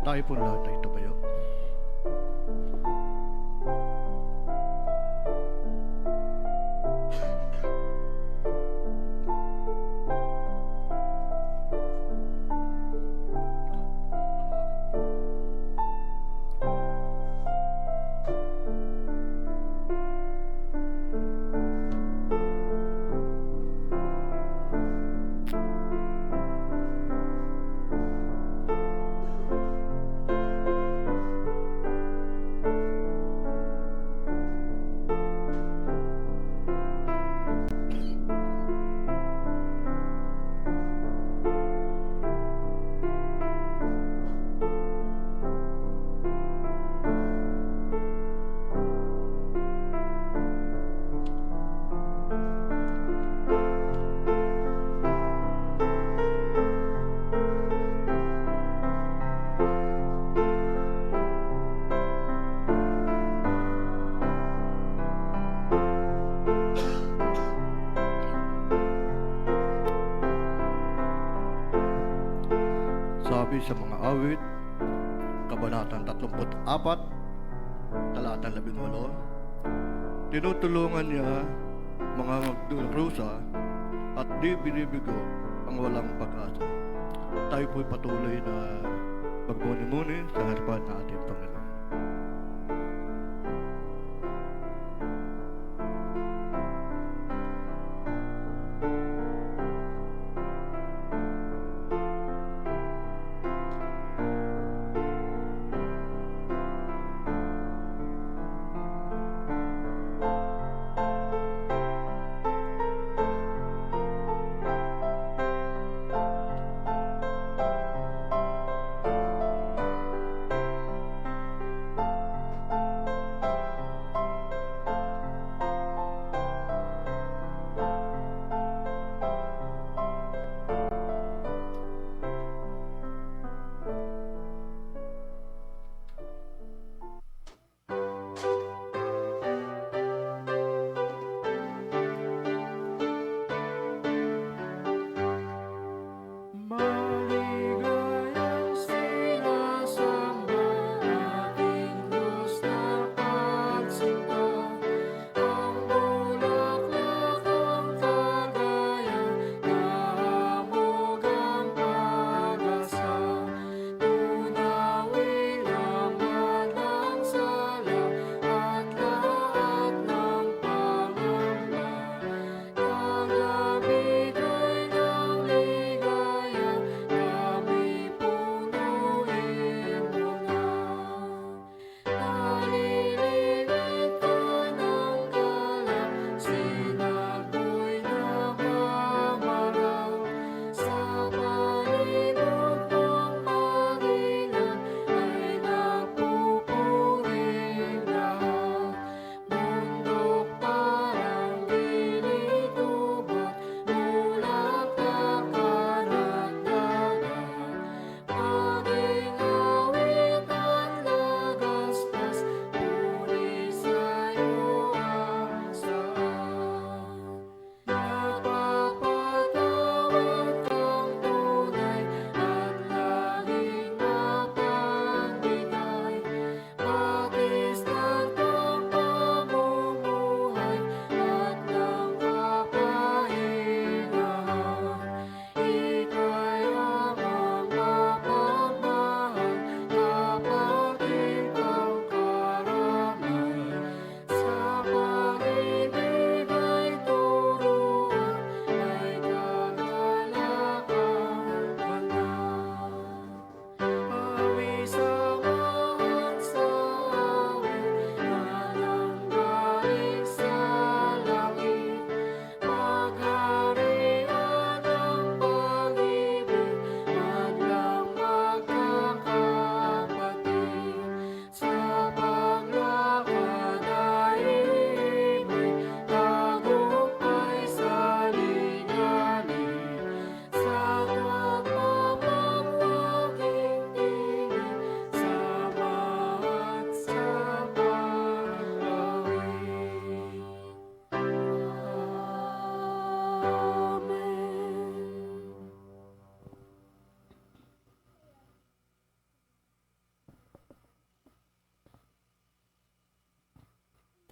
Tayo po lahat ay tumayo. Sabi sa mga awit, Kabanatang 34, Talatang 18, tinutulungan niya mga magdurusa at di binibigo ang walang pag-asa. Tayo po'y patuloy na magmuni-muni sa harapan ng ating Panginoon.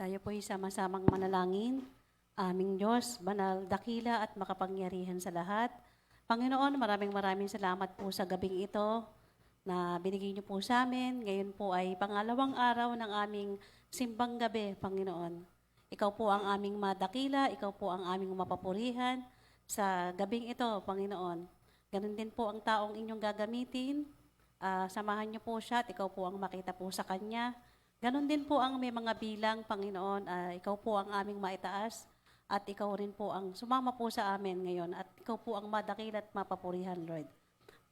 Tayo po'y sama-samang manalangin. Aming Diyos, banal, dakila at makapangyarihan sa lahat. Panginoon, maraming salamat po sa gabing ito na binigay niyo po sa amin. Ngayon po ay pangalawang araw ng aming simbang gabi, Panginoon. Ikaw po ang aming madakila, ikaw po ang aming mapapurihan sa gabing ito, Panginoon. Ganun din po ang taong inyong gagamitin. Samahan niyo po siya at ikaw po ang makita po sa kanya. Ganon din po ang may mga bilang, Panginoon, ikaw po ang aming maitaas at ikaw rin po ang sumama po sa amin ngayon at ikaw po ang madakil at mapapurihan, Lord.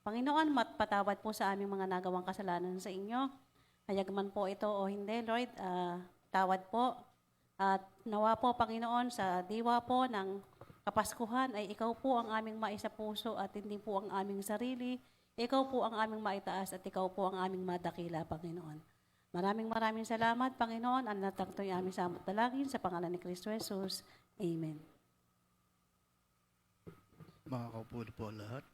Panginoon, patawad po sa aming mga nagawang kasalanan sa inyo. Hayag man po ito o hindi, Lord, tawad po. At nawa po, Panginoon, sa diwa po ng Kapaskuhan ay ikaw po ang aming maisapuso at hindi po ang aming sarili. Ikaw po ang aming maitaas at ikaw po ang aming madakila, Panginoon. Maraming salamat, Panginoon. Ang natagto yung aming samot dalangin sa pangalan ni Kristo Jesus. Amen. Makakaupo na po ang lahat.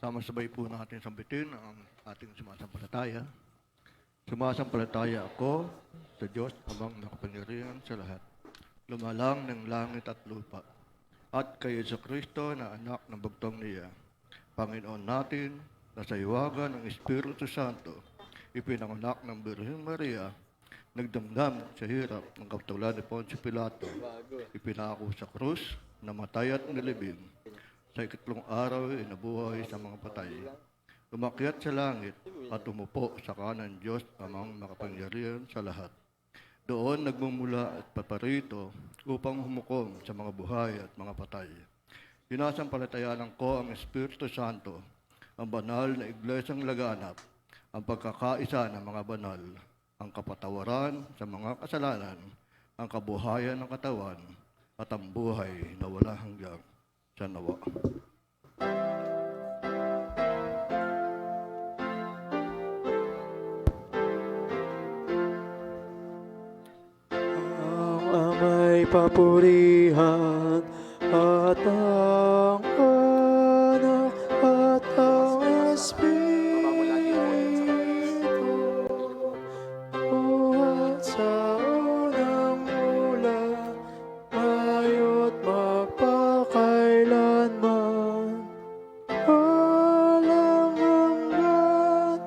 Sama-sabay po natin sambitin ang ating sumasampalataya. Sumasampalataya ako sa Diyos amang makapangyarihan sa lahat, lumalang ng langit at lupa, at kay Jesucristo na anak ng bugtong niya, Panginoon natin, na sa iwagan ng Espiritu Santo, ipinanganak ng Birhen Maria, nagdamdam sa hirap ng kapatulan ni Poncio Pilato, ipinako sa krus, namatay at nilibing. Sa ikatlong araw, inabuhay sa mga patay. Umakyat sa langit at umupo sa kanan Diyos amang makapangyarihan sa lahat. Doon nagmumula at paparito upang humukom sa mga buhay at mga patay. Sinasampalatayanan ko ang Espiritu Santo, ang banal na iglesyang laganap, ang pagkakaisa ng mga banal, ang kapatawaran sa mga kasalanan, ang kabuhayan ng katawan, at ang buhay na wala hanggang sa nawa. Ang amay papurihan at ang anak at ang Espiritu buhat sa unang mula ngayo't magpakailanman walang hanggan.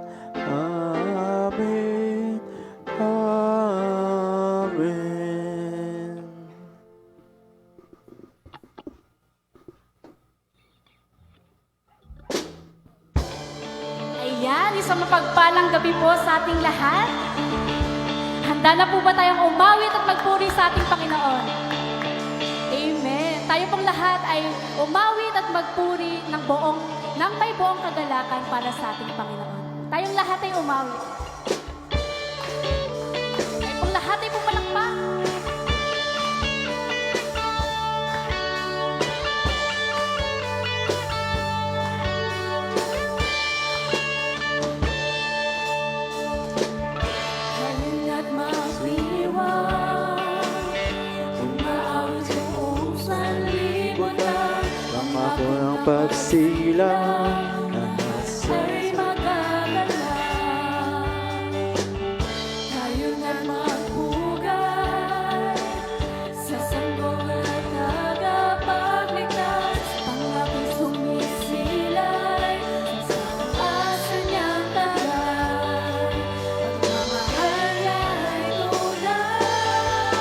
Amen. Amen. Ayan, isang mapagpalang gabi po sa ating lahat. Handa na po ba tayong umawit at magpuri sa ating Panginoon? Amen. Tayo pong lahat ay umawit at magpuri ng may buong kagalakan para sa ating Panginoon. Tayong lahat ay umawit. Tayo pong lahat ay pumalakpak. At magdiwang, umaawit sa buong sanlibutan, Pangako ng pagsilang ay magagalak. Tayo'n at magpugay sa sanggol at tagapagligtas, pangako'y sumisilay sa asan niyang tagal. Pagmamahal niya ay tunay,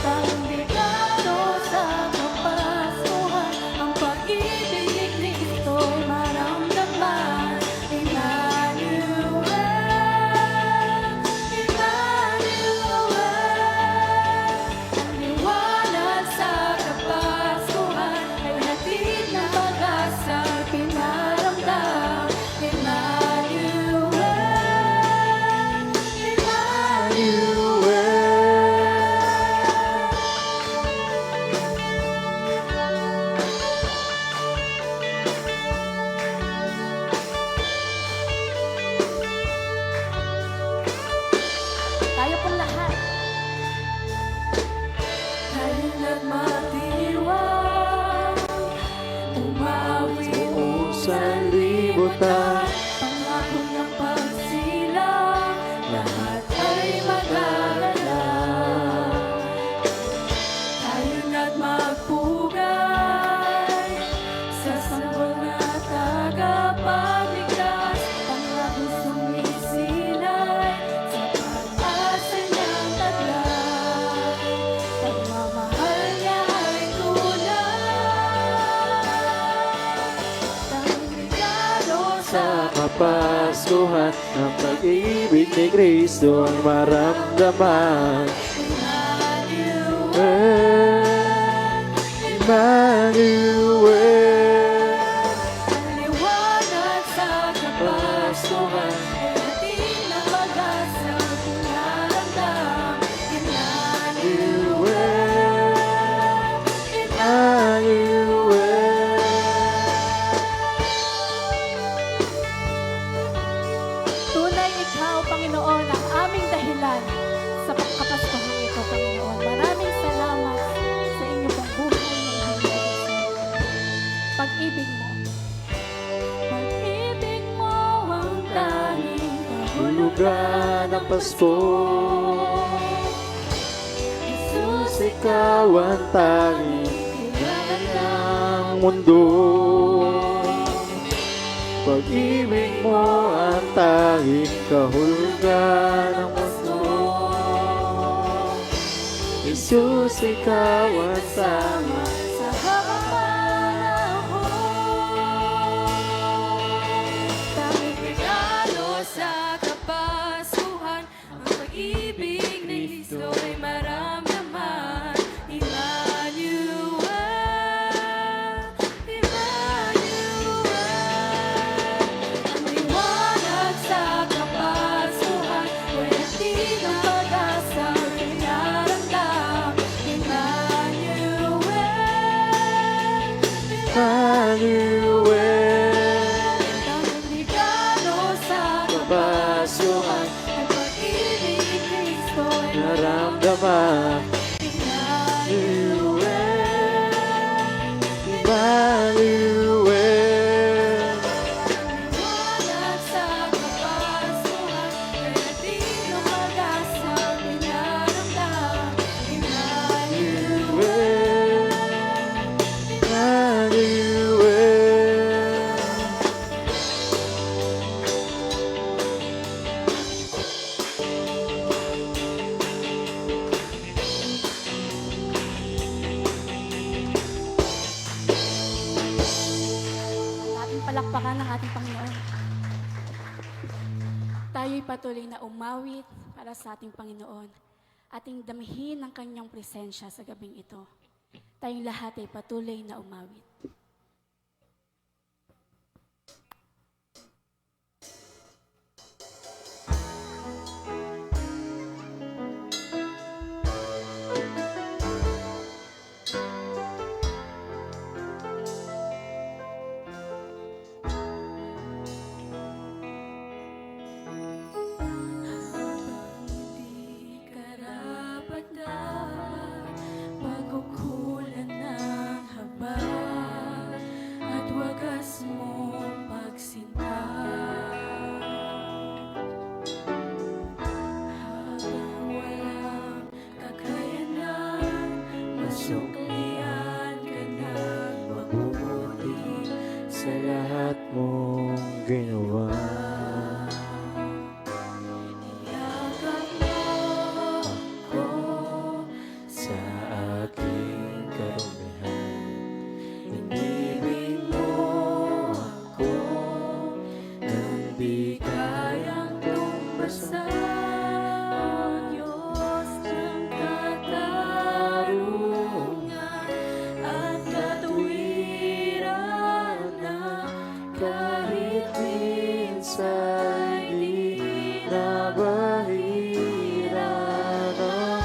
tambikado sa kapaskuhan, ang pag-ibig ni Kristo'y maramdaman. Emmanuel, ang liwanag sa kapaskuhan ay hatid ng pag-asa'y pinaramdam. Emmanuel, tayo pong lahat. Tayo nagmatiwang, umawit buong sanlibutan, pangako ng pagsilang, lahat ay magagalak. Tayo nagmagpugay sa sanggol na tagapagligtas, pangako sumisilay sa pag-asa niyang taglay. Pagmamahal niya ay tunay, tambikado sa kapaskuhan ng pag-ibig ni Kristo ang maramdaman. Emmanuel, ang liwanag sa kapaskuhan ay hatid ng pag-asa'y pinaramdam. Emmanuel, tunay ikaw, Panginoon, ang aming dahilan sa pagkapaskuhan ito, Panginoon. Maraming salamat sa inyo pong buhay ng Panginoon. Pasko. Jesus, ikaw ang tanging kailangan ng mundo. Pag-ibig mo ang tanging kahulugan ng mundo. Jesus, ikaw ang tanging Sa habang panahon, tanging regalo sa kapasuhan, ang pag-ibig ni Kristo ay maramdaman. Emmanuel, Emmanuel, ang liwanag sa kapasuhan, walang di ng pag-asang pinaramdam. Emmanuel, Emmanuel. tanging regalo sa Kapasuhan, ang pag-ibig ni Kristo ay naramdaman. Emmanuel. Emmanuel. Liwanag sa kapasuhan, kaya di lumag-asang pinaramdam. Emmanuel. Ating palakpakan ng ating Panginoon. Tayo'y patuloy na umawit para sa ating Panginoon. Ating damihin ang kanyang presensya sa gabing ito. Tayong lahat ay patuloy na umawit. Hindi karapat-dapat pagkukulan ng haba at wagas mong pagsinta. Habang walang kakayanan, masuklian ka ng mabuti. Sa lahat mong ginawa, Iyakap mo ako sa aking karumihan, inibig mo ako nang di kayang tumbasan. Diyos ng katarungan at katuwiran na kahit minsan di nabahira ng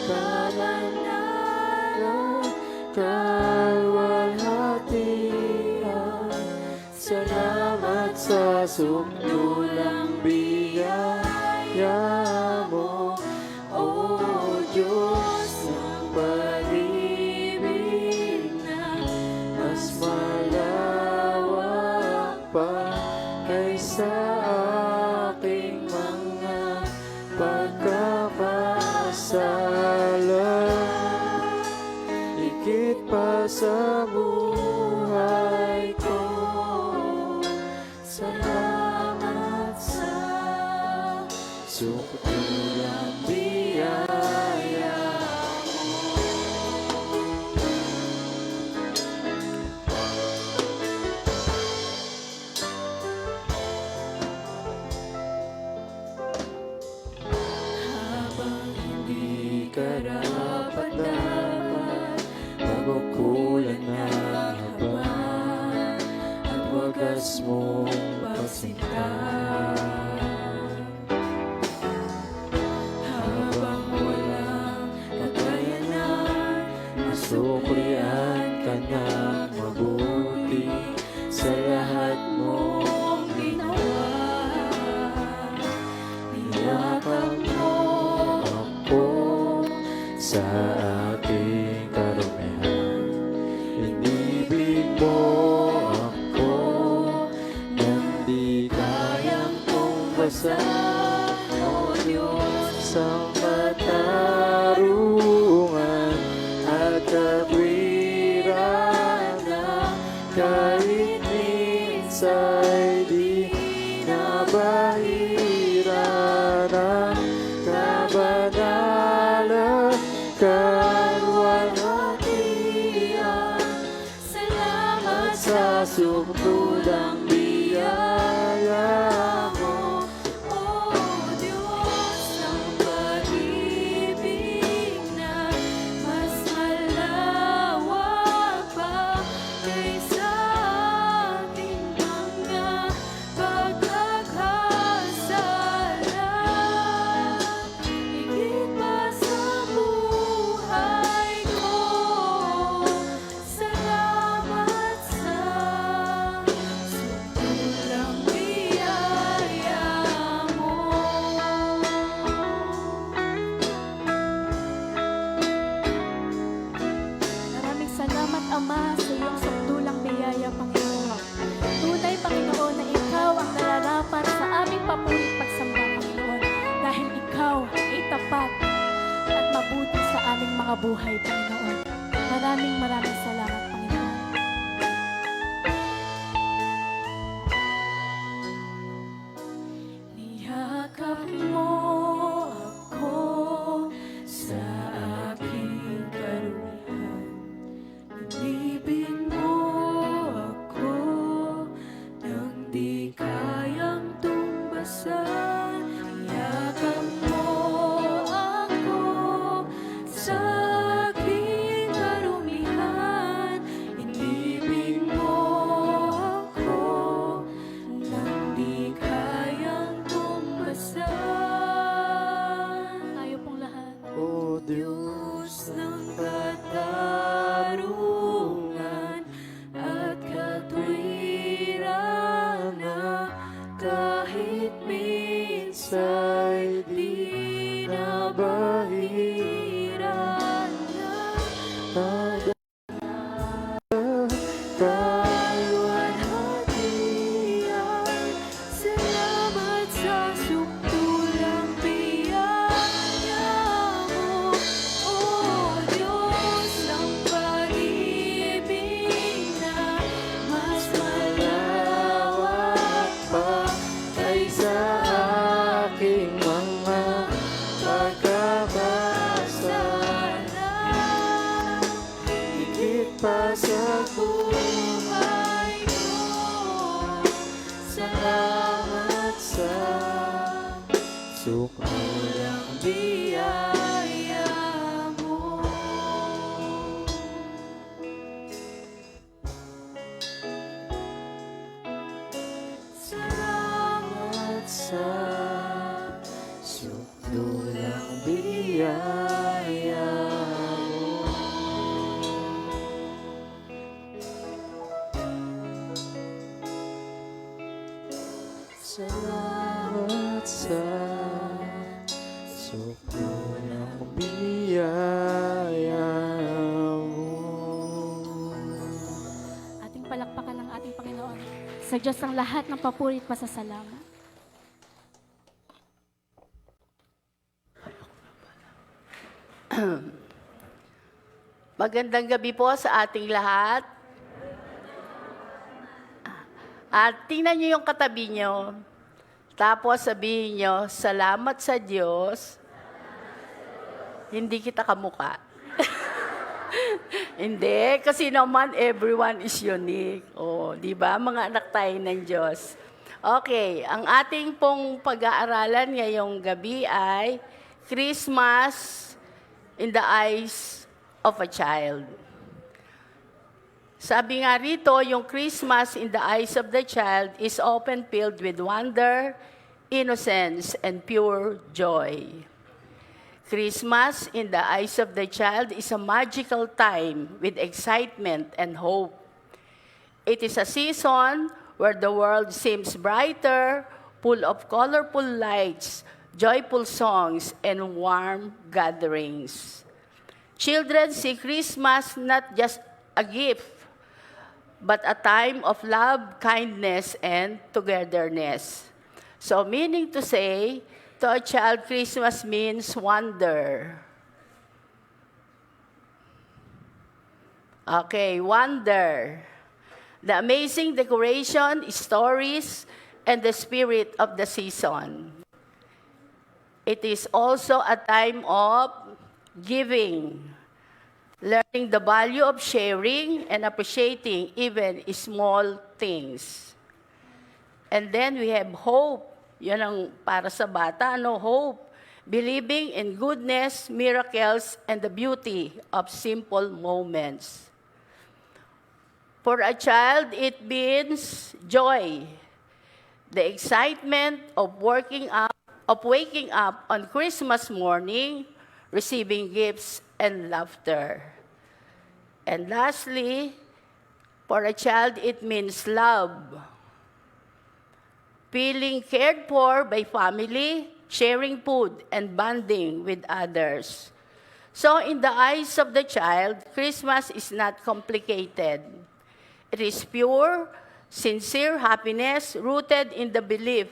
kabanalan, kalwalhatian. Salamat sa sukdulang biyaya mo, O Diyos ng pag-ibig na mas malawak pa kaysa aking mga pagkakasala. Higit pa sa buhay ko, salamat sa sukdulang biyaya mo. habang Di karapat-dapat pagkukulan ng haba at wagas mong pagsinta. habang walang kakayanan, Masuklian ka ng mabuti sa lahat mong ginawa. niyakap mo ako sa aking karumihan. Inibig mo ako nang di kayang tumbasan. O Diyos ang katarungan at katwiran na kahit minsa'y di nabahira ng kabanalan kalwalhatian. Salamat sa sukdulang biyaya mo, O Diyos ng pag-ibig na mas malawak pa kaysa ating mga pagkakasala. Higit pa sa buhay ko, salamat sa sukdulang biyaya mo. Maraming salamat, Ama, sa iyong sukdulang biyaya, Panginoon. Tunay, Panginoon, na ikaw ang nararapat sa aming papulit pagsamba, Panginoon. Dahil ikaw ay tapat at mabuti sa aming mga buhay, Panginoon. Maraming salamat, Panginoon. Niyakap mo ako sa aking karumihan. Inibig mo ako nang di kayang tumbasan. Niyakap mo ako sa aking karumihan. Inibig mo ako nang di kayang tumbasan. Tayo pong lahat. O Diyos ng katarungan at katwiran na kahit minsa'y di nabahiran ng kalwalhatian. Salamat sa sukdulang biyaya mo, O Diyos ng pag-ibig na mas malawak pa kaysa aking mga pagkakasala. Higit pa sa buhay ko, salamat sa sukdulang biyaya mo. Salamat sa sukdulang biyaya mo. Salamat sa sukdulang biyaya mo. Ating palakpakan ng ating Panginoon. Sa Diyos ang lahat ng papuri at pasasalamat. Magandang gabi po sa ating lahat. At tingnan niyo yung katabi niyo. Tapos sabihin niyo, salamat sa Diyos. Hindi kita kamuka. Hindi, kasi naman everyone is unique. Oh, di ba? Mga anak tayo ng Diyos. Okay, ang ating pong pag-aaralan ngayong gabi ay Christmas in the Eyes of a Child. Sabi nga rito, yung Christmas in the eyes of the child is often filled with wonder, innocence, and pure joy. Christmas in the eyes of the child is a magical time with excitement and hope. It is a season where the world seems brighter, full of colorful lights, joyful songs, and warm gatherings. Children see Christmas not just a gift, but a time of love, kindness, and togetherness. So meaning to say, To a child, Christmas means wonder. Okay, wonder. The amazing decoration, stories, and the spirit of the season. It is also a time of giving, learning the value of sharing and appreciating even small things. And then we have hope. Yan ang para sa bata, hope. Believing in goodness, miracles, and the beauty of simple moments. For a child, it means joy. The excitement of waking up on Christmas morning, receiving gifts and laughter. And lastly, for a child, it means love. Feeling cared for by family, sharing food, and bonding with others. So in the eyes of the child, Christmas is not complicated. It is pure, sincere happiness rooted in the belief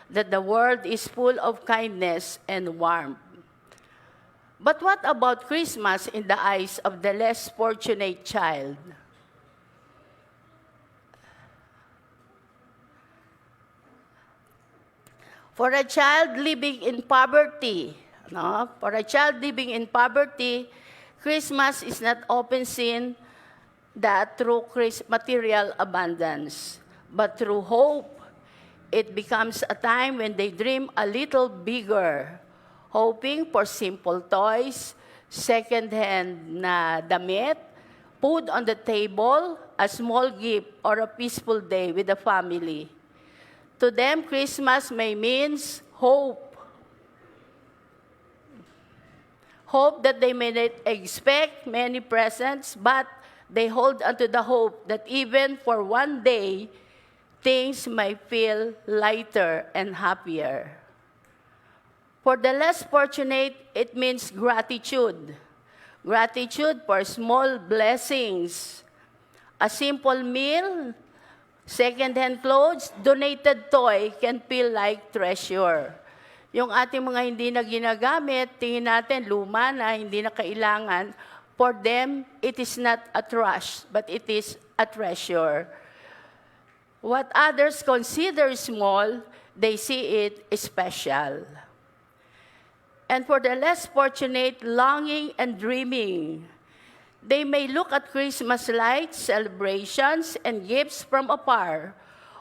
that the world is full of kindness and warmth. But what about Christmas in the eyes of the less fortunate child? For a child living in poverty, Christmas is not often seen that through material abundance, but through hope. It becomes a time when they dream a little bigger, hoping for simple toys, second-hand na damit, food on the table, a small gift, or a peaceful day with the family. To them, Christmas may means hope. Hope that they may not expect many presents, but they hold onto the hope that even for one day, things may feel lighter and happier. For the less fortunate, it means gratitude. Gratitude for small blessings. A simple meal, second-hand clothes, donated toy can feel like treasure. Yung ating mga hindi na ginagamit, tingin natin luma na, hindi na kailangan. For them, it is not a trash, but it is a treasure. What others consider small, they see it special. And for the less fortunate, longing and dreaming, they may look at Christmas lights, celebrations, and gifts from afar,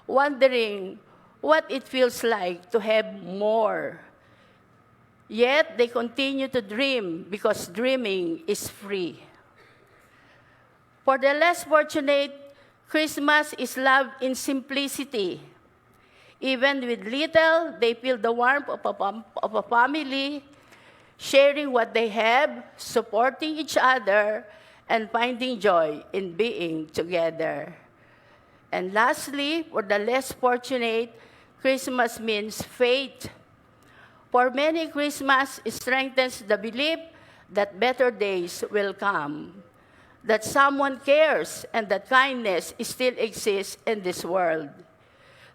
wondering what it feels like to have more. Yet, they continue to dream because dreaming is free. For the less fortunate, Christmas is love in simplicity. Even with little, they feel the warmth of a family, sharing what they have, supporting each other, and finding joy in being together. And lastly, for the less fortunate, Christmas means faith. For many, Christmas strengthens the belief that better days will come, that someone cares, and that kindness still exists in this world.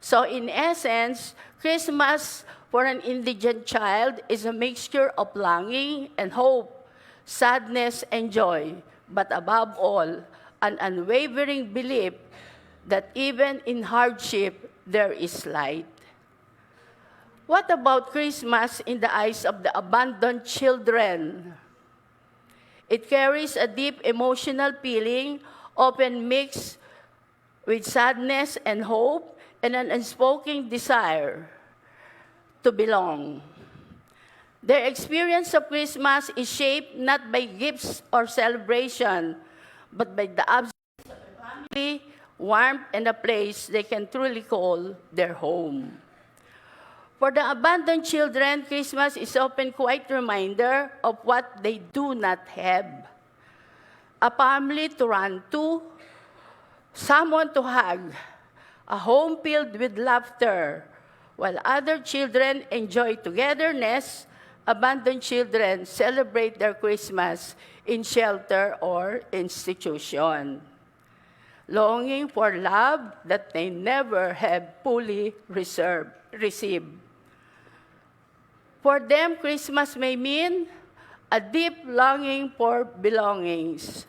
So in essence, Christmas for an indigent child is a mixture of longing and hope, sadness and joy, but above all, an unwavering belief that even in hardship, there is light. What about Christmas in the eyes of the abandoned children? It carries a deep emotional feeling, often mixed with sadness and hope, and an unspoken desire to belong. Their experience of Christmas is shaped not by gifts or celebration, but by the absence of a family, warmth, and a place they can truly call their home. For the abandoned children, Christmas is often quite a reminder of what they do not have. A family to run to, someone to hug, a home filled with laughter. While other children enjoy togetherness, abandoned children celebrate their Christmas in shelter or institution, longing for love that they never have fully received. For them, Christmas may mean a deep longing for belongings.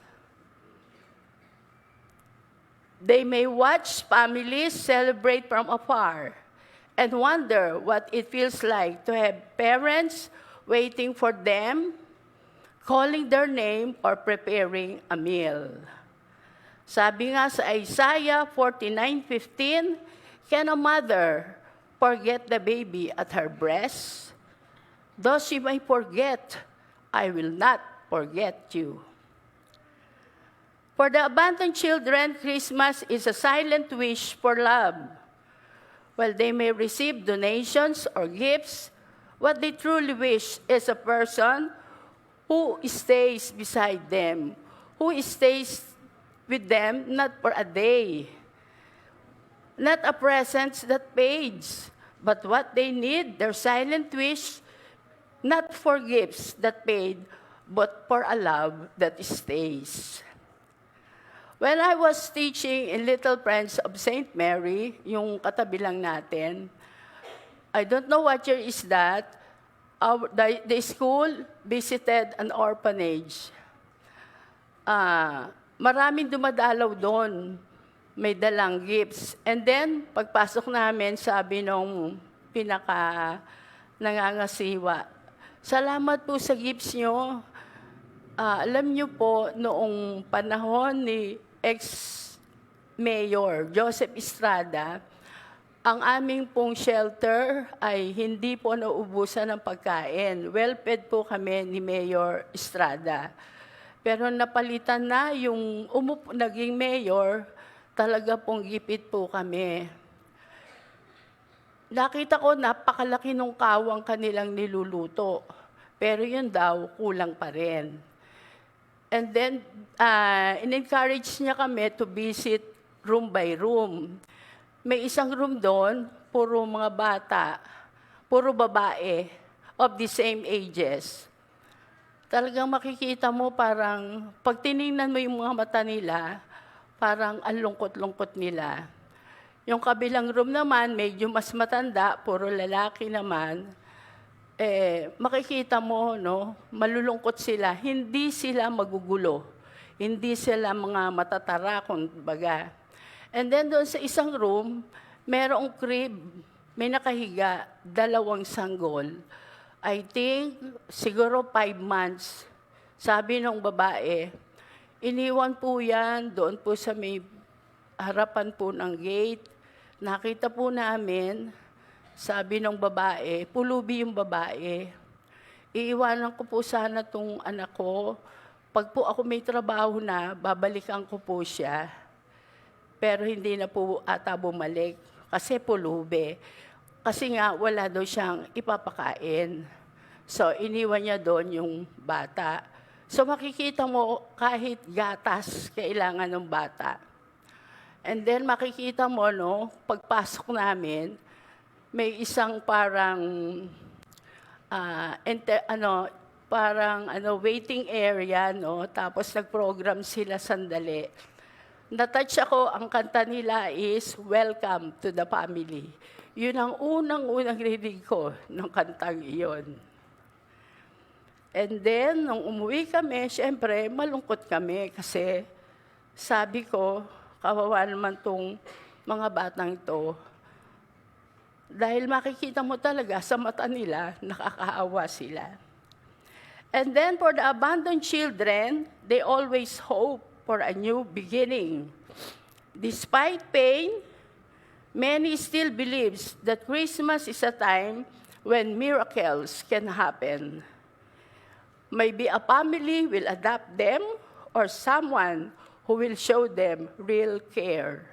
They may watch families celebrate from afar and wonder what it feels like to have parents waiting for them, calling their name, or preparing a meal. Sabi nga sa Isaiah 49:15, can a mother forget the baby at her breast? Though she may forget, I will not forget you. For the abandoned children, Christmas is a silent wish for love. While they may receive donations or gifts, what they truly wish is a person who stays beside them, who stays with them not for a day, not a presence that fades, but what they need, their silent wish, not for gifts that fade, but for a love that stays. When I was teaching in Little Friends of St. Mary, yung katabi lang natin, I don't know what year is that, the school visited an orphanage. Maraming dumadalaw doon, may dalang gifts. And then, pagpasok namin, sabi nung nangangasiwa, salamat po sa gifts nyo. Alam nyo po, noong panahon ni ex-mayor Joseph Estrada, ang aming pong shelter ay hindi po nauubusan ng pagkain. Well-fed po kami ni Mayor Estrada. Pero napalitan na yung naging mayor, talaga pong gipit po kami. Nakita ko napakalaki nung kawang kanilang niluluto. Pero yun daw, kulang pa rin. And then, in-encourage niya kami to visit room by room. May isang room doon, puro mga bata, puro babae, of the same ages. Talagang makikita mo parang, pag tinignan mo yung mga mata nila, parang ang lungkot-lungkot nila. Yung kabilang room naman, medyo mas matanda, puro lalaki naman, makikita mo, no, malulungkot sila. Hindi sila magugulo. Hindi sila mga matatara, kumbaga. And then doon sa isang room, merong crib, may nakahiga, 2 sanggol. I think, siguro 5 months. Sabi ng babae, iniwan po yan doon po sa may harapan po ng gate. Nakita po namin, sabi ng babae, pulubi yung babae, iiwanan ko po sana tong anak ko. Pag po ako may trabaho na, babalikan ko po siya. Pero hindi na po ata bumalik kasi pulubi. Kasi nga wala daw siyang ipapakain. So iniwan niya doon yung bata. So makikita mo kahit gatas kailangan ng bata. And then makikita mo, no, pagpasok namin, may isang parang waiting area, no? Tapos nag-program sila sandali. Natouch ako, ang kanta nila is Welcome to the Family. Yun ang unang rinig ko ng kantang iyon. And then, nung umuwi kami, syempre, malungkot kami kasi sabi ko, kawawa naman tong mga batang to. Dahil makikita mo talaga sa mata nila, nakakaawa sila. And then for the abandoned children, they always hope for a new beginning. Despite pain, many still believes that Christmas is a time when miracles can happen. Maybe a family will adopt them or someone who will show them real care.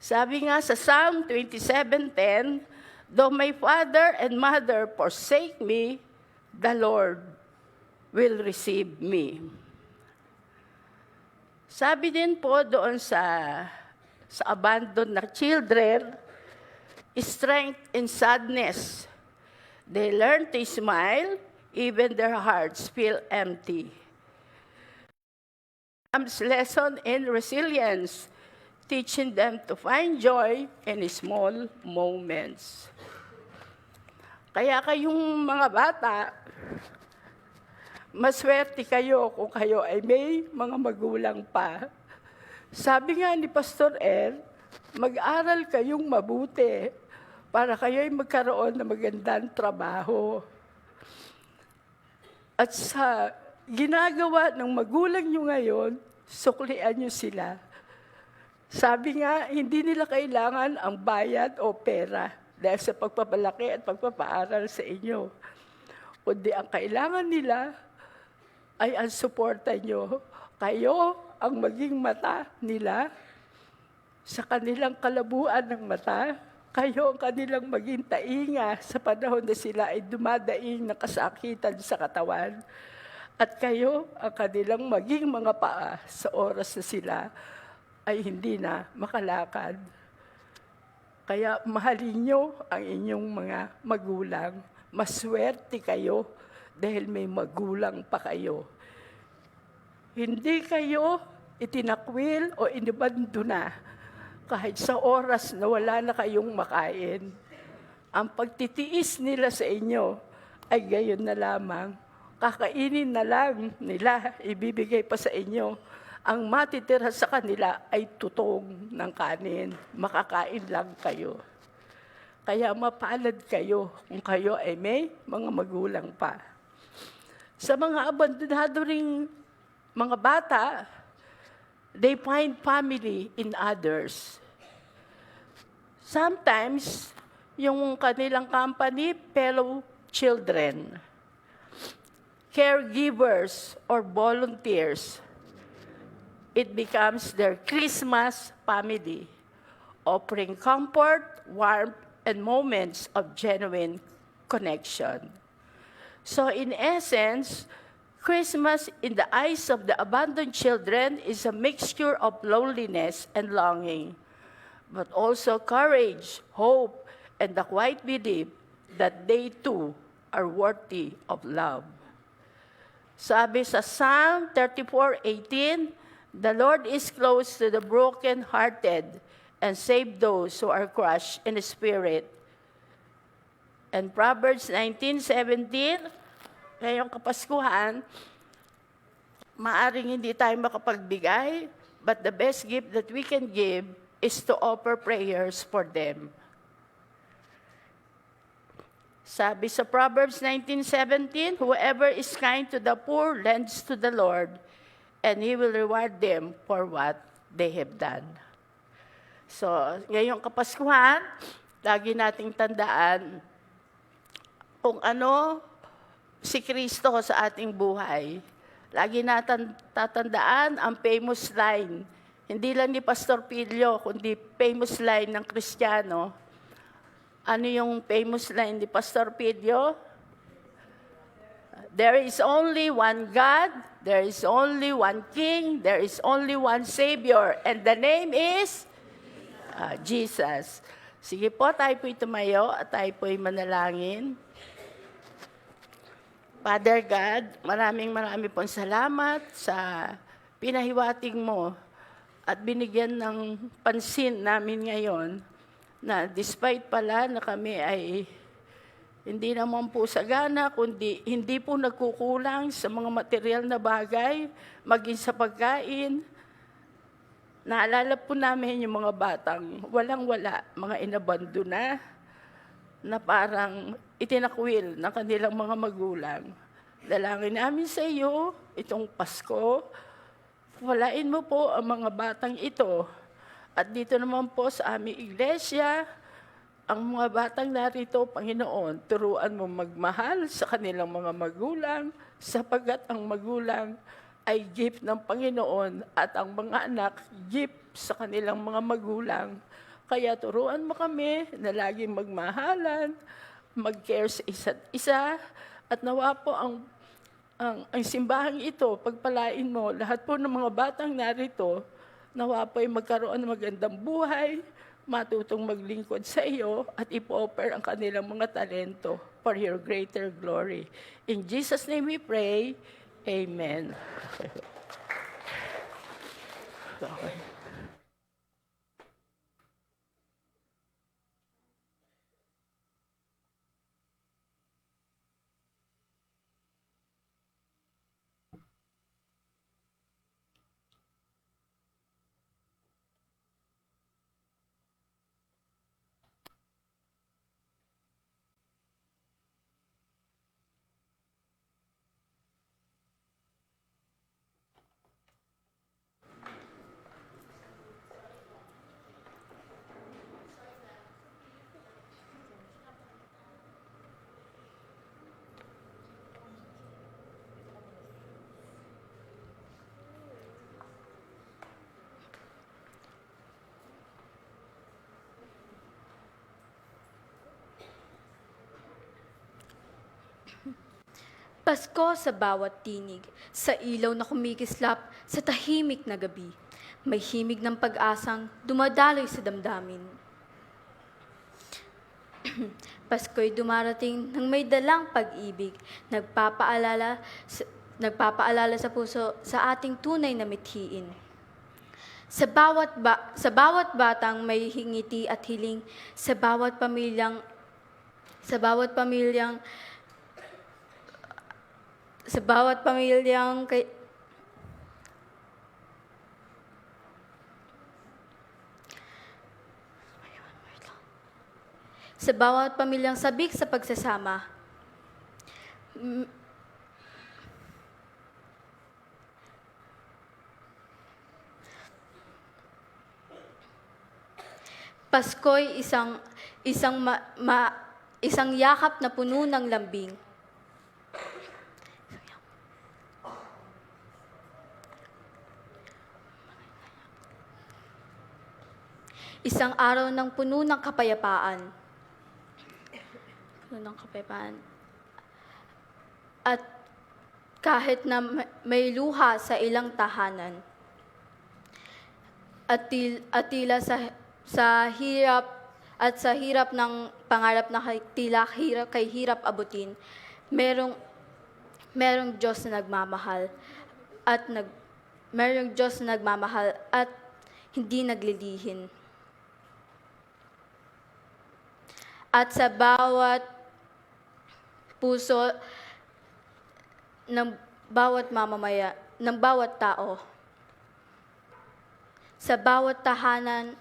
Sabi nga sa Psalm 27:10, though my father and mother forsake me, the Lord will receive me. Sabi din po doon sa abandoned na children, strength in sadness. They learn to smile, even their hearts feel empty. Comes lesson in resilience, teaching them to find joy in small moments. Kaya kayong mga bata, maswerte kayo kung kayo ay may mga magulang pa. Sabi nga ni Pastor El, mag-aral kayong mabuti para kayo ay magkaroon ng magandang trabaho. At sa ginagawa ng magulang nyo ngayon, suklian nyo sila. Sabi nga, hindi nila kailangan ang bayad o pera dahil sa pagpapalaki at pagpapaaral sa inyo. Kundi ang kailangan nila ay ang suporta nyo. Kayo ang maging mata nila sa kanilang kalabuan ng mata. Kayo ang kanilang maging tainga sa panahon na sila ay dumadaing ng kasakitan sa katawan. At kayo ang kanilang maging mga paa sa oras na sila ay hindi na makalakad. Kaya mahalin nyo ang inyong mga magulang. Maswerte kayo dahil may magulang pa kayo. Hindi kayo itinakwil o inabandona kahit sa oras na wala na kayong makain. Ang pagtitiis nila sa inyo ay gayon na lamang. Kakainin na lang nila, ibibigay pa sa inyo. Ang matitira sa kanila ay tutong ng kanin. Makakain lang kayo. Kaya mapalad kayo kung kayo ay may mga magulang pa. Sa mga abandonado ring mga bata, they find family in others. Sometimes, yung kanilang company, fellow children, caregivers, or volunteers, it becomes their Christmas family, offering comfort, warmth, and moments of genuine connection. So in essence, Christmas in the eyes of the abandoned children is a mixture of loneliness and longing, but also courage, hope, and the quiet belief that they too are worthy of love. Sabi sa Psalm 34:18, the Lord is close to the broken-hearted and save those who are crushed in spirit. And Proverbs 19:17, ngayong Kapaskuhan, maaring hindi tayo makapagbigay, but the best gift that we can give is to offer prayers for them. Sabi sa Proverbs 19:17, whoever is kind to the poor lends to the Lord, and He will reward them for what they have done. So, ngayong Kapaskuhan, lagi nating tandaan kung ano si Kristo sa ating buhay. Lagi natin tatandaan ang famous line, hindi lang ni Pastor Pilio, kundi famous line ng Kristiyano. Ano yung famous line ni Pastor Pilio? There is only one God, there is only one King, there is only one Savior, and the name is Jesus. Sige po, tayo po'y tumayo at tayo po'y manalangin. Father God, maraming pong salamat sa pinahiwatig mo at binigyan ng pansin namin ngayon na despite pala na kami ay hindi naman po sagana, kundi hindi po nagkukulang sa mga material na bagay, maging sa pagkain. Naalala po namin yung mga batang walang-wala, mga inabandona na parang itinakwil ng kanilang mga magulang. Dalangin namin sa iyo itong Pasko. Walain mo po ang mga batang ito. At dito naman po sa aming iglesia, ang mga batang narito, Panginoon, turuan mo magmahal sa kanilang mga magulang, sapagkat ang magulang ay gift ng Panginoon at ang mga anak, gift sa kanilang mga magulang. Kaya turuan mo kami na laging magmahalan, mag-care sa isa't isa, at nawa po ang simbahang ito, pagpalain mo, lahat po ng mga batang narito, nawa po ay magkaroon ng magandang buhay, matutong maglingkod sa iyo, at ipo-offer ang kanilang mga talento for your greater glory. In Jesus' name we pray, Amen. Okay. Pasko sa bawat tinig, sa ilaw na kumikislap sa tahimik na gabi. May himig ng pag-asang dumadaloy sa damdamin. Pasko'y dumarating ng may dalang pag-ibig, nagpapaalala sa puso sa ating tunay na mithiin. Sa bawat batang may hingiti at hiling, sa bawat pamilyang sa bawat pamilyang sabik sa pagsasama. Pasko'y isang yakap na puno ng lambing. Isang araw ng puno ng kapayapaan. At kahit na may luha sa ilang tahanan, at tila sa hirap ng pangarap na kay hirap abutin, merong Diyos na nagmamahal at hindi naglilihin. At sa bawat puso ng bawat mamamaya, ng bawat tao, sa bawat tahanan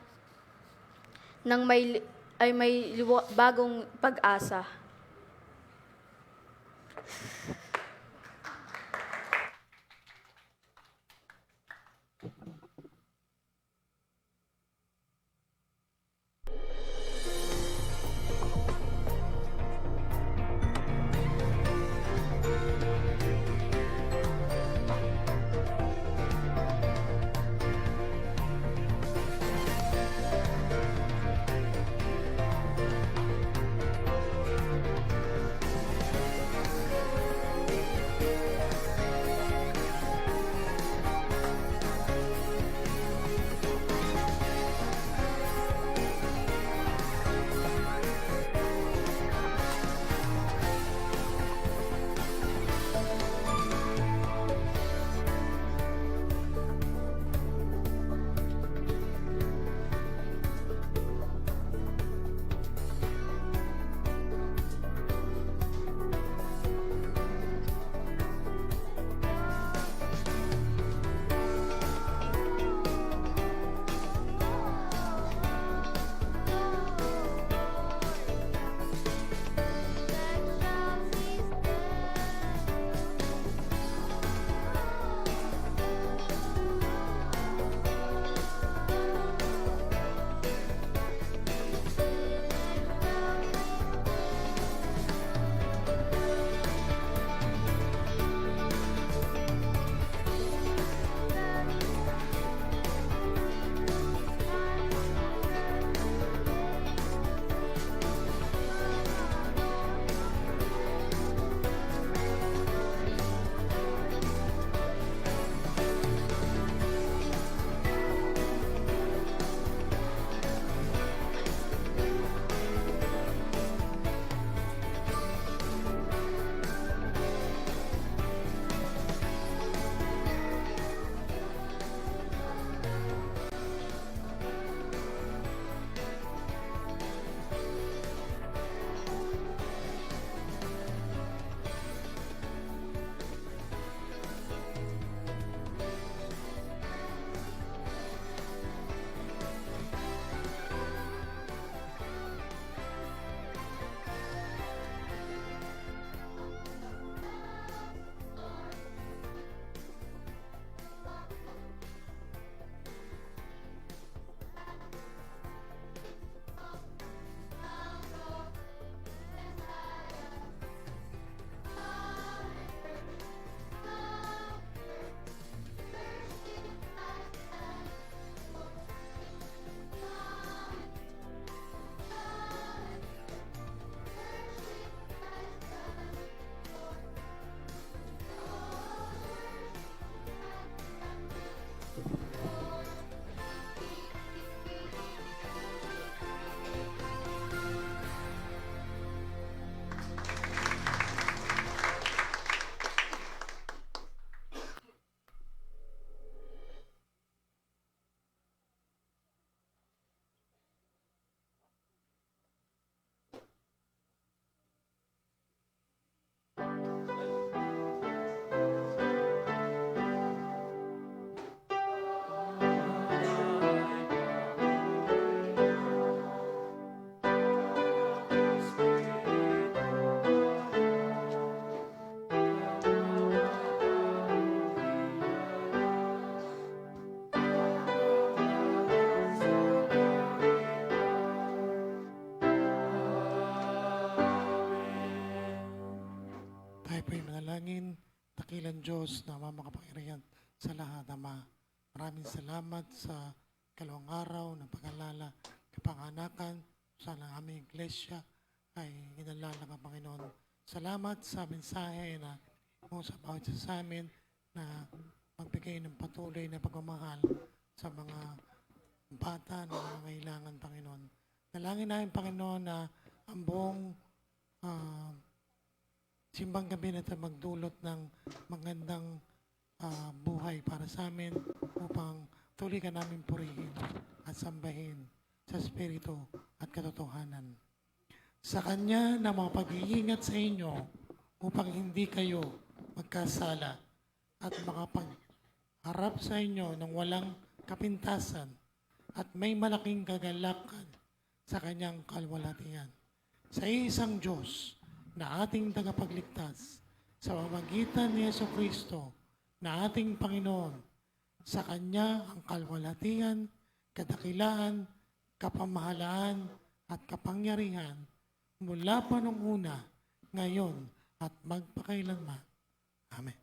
ay may bagong pag-asa. dakilang Diyos na makapangyarihan sa lahat, Ama. Maraming salamat sa kalawang araw ng pag-alala, kapanganakan sa aming iglesia ay inalala ka, Panginoon. Salamat sa mensahe na mo sa bawat isa sa amin na magbigay ng patuloy na pagmamahal sa mga bata na nangangailangan, Panginoon. Nalangin namin, Panginoon, na ang buong simbang gabi na ito magdulot ng magandang buhay para sa amin upang tuloy ka namin purihin at sambahin sa Espiritu at katotohanan. Sa Kanya na mga pag-iingat sa inyo upang hindi kayo magkasala at makapagharap sa inyo ng walang kapintasan at may malaking kagalakan sa Kanyang kalwalhatian. Sa isang Diyos na ating tagapagligtas sa pamamagitan ni Jesucristo na ating Panginoon, sa Kanya ang kalwalhatian, kadakilaan, kapamahalaan at kapangyarihan mula pa nung una, ngayon at magpakailanman. Amen.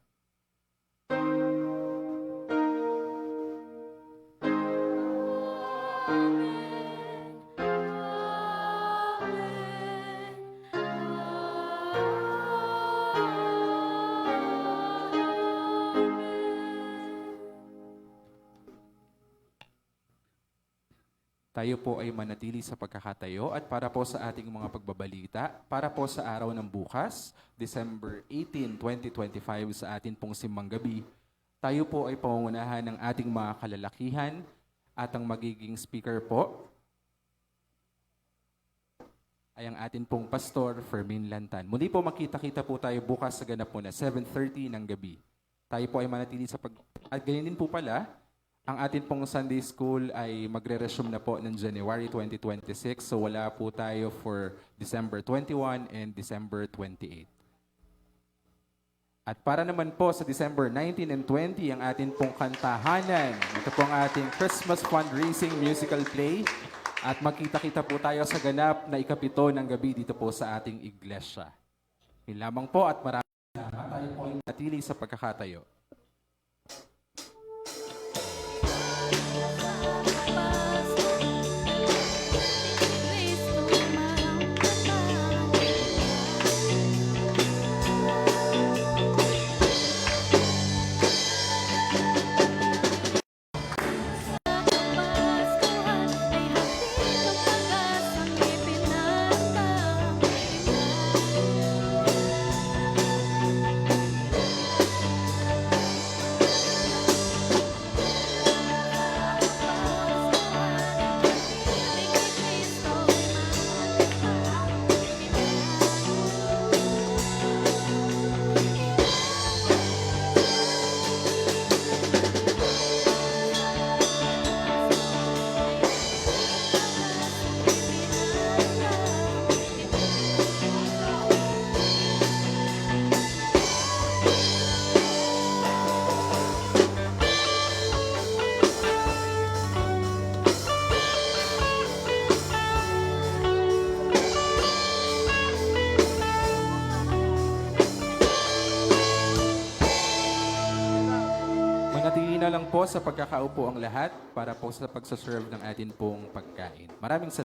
Tayo po ay manatili sa pagkakatayo at para po sa ating mga pagbabalita, para po sa araw ng bukas, December 18, 2025 sa atin pong simbang gabi, tayo po ay pangungunahan ng ating mga kalalakihan at ang magiging speaker po ay ang atin pong Pastor Fermin Lantan. Muli po makita-kita po tayo bukas sa ganap po na 7:30 ng gabi. Tayo po ay manatili sa At ganyan din po pala, ang atin pong Sunday School ay magre-resume na po ng January 2026. So wala po tayo for December 21 and December 28. At para naman po sa December 19 and 20, ang atin pong kantahanan. Ito po ang ating Christmas fundraising musical play. At magkita-kita po tayo sa ganap na ikapito ng gabi dito po sa ating iglesia. Yun lamang po at maraming salamat. Tayo po ay natili sa pagkakatayo. Manatili na lang po sa pagkakaupo ang lahat para po sa pagsaserve ng atin pong pagkain. Maraming salamat.